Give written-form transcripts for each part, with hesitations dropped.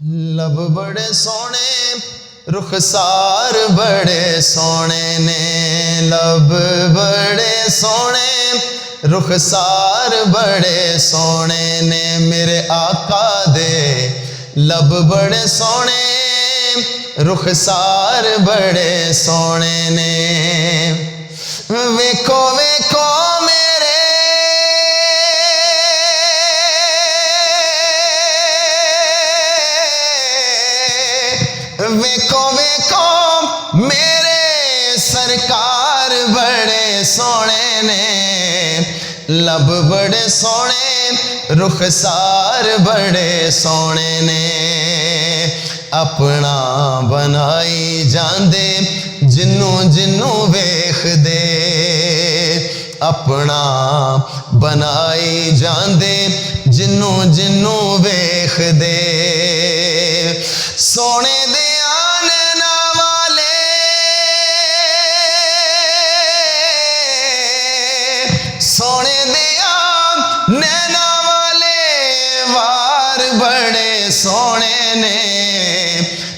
लब बड़े सोने रुखसार बड़े सोने ने, लब बड़े सोने रुखसार बड़े सोने ने, मेरे आका दे लब बड़े सोने रुखसार बड़े सोने ने। वेखो वेखो मेरे वेखो वेखो मेरे सरकार बड़े सोने ने, लब बड़े सोने रुखसार बड़े सोने ने। अपना बनाई जांदे जिन्नू जिन्नू वेख दे, अपना बनाई जांदे जिन्नू जिन्नू वेख दे। सोने दे नैना वाले सोने दे नैना वाले वार बड़े सोने ने,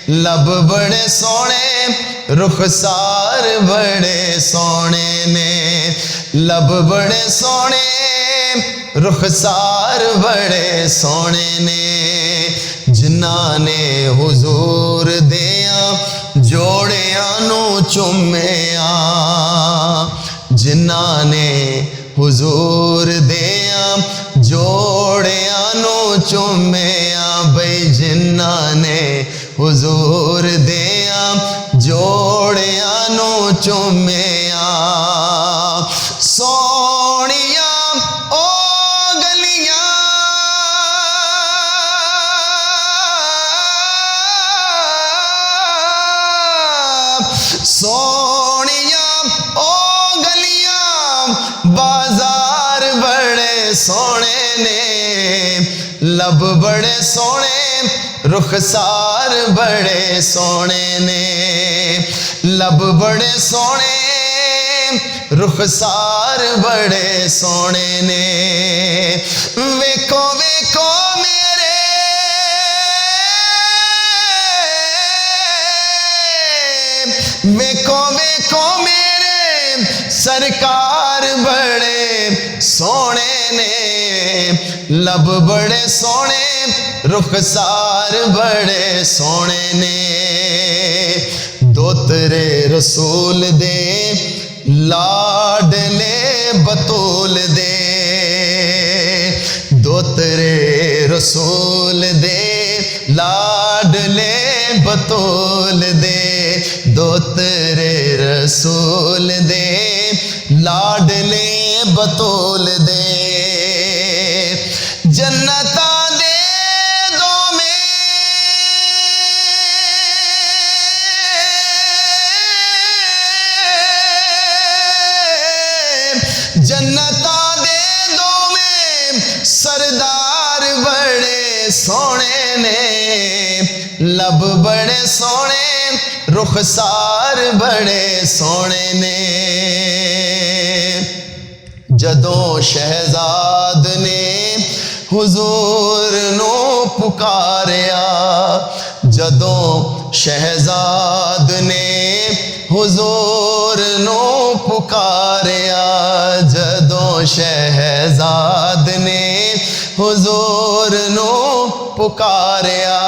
लब बड़े सोने रुखसार बड़े सोने ने, लब बड़े सोने रुखसार बड़े सोने ने। जिन्ना ने हुजूर दिया जोड़िया नू चुम्मिया, जिन्ना ने हुजूर दिया जोड़िया नू चुम्मिया, बई जिन्ना ने हुजूर दिया जोड़िया नू चुम्मिया। सोनिया ओ गलियां सोनिया ओ गलियां बाजार बड़े सोने ने, लब बड़े सोने रुखसार बड़े सोने ने, लब बड़े सोने रुखसार बड़े सोने ने। वेखो वेखो मेरे वेखो वेखो मेरे सरकार बड़े सोने ने, लब बड़े सोने रुखसार बड़े सोने ने। दोतरे रसूल दे लाडले बतूल दे, दोतरे रसूल दे लाडले बतूल दे, दोतरे रसूल दे लाडले बतूल दे। जन्नता दे दो में जन्नता दे दो में सरदार बड़े सोने ने, लब बड़े सोने रुखसार बड़े सोने ने। जदों शहजाद ने हुजूर नू पुकारिया, जदों शहजाद ने हुजूर नू पुकारिया, जदों शहजाद ने हुजूर नू पुकारिया,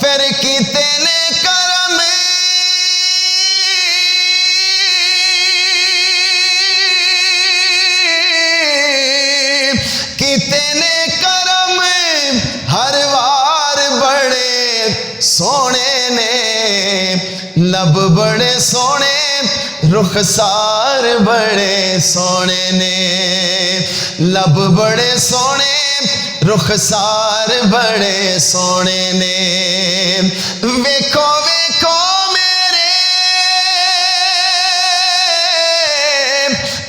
फिर कीते ने कितने करम हर वार बड़े सोने ने, लब बड़े सोने रुखसार बड़े सोने ने, लब बड़े सोने रुखसार बड़े सोने ने। वेखो वेखो मेरे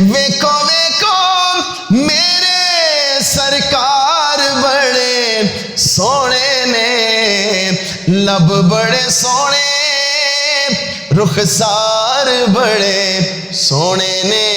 वेखो वेखो मेरे सरकार बड़े सोने ने, लब बड़े सोने रुखसार बड़े सोने ने।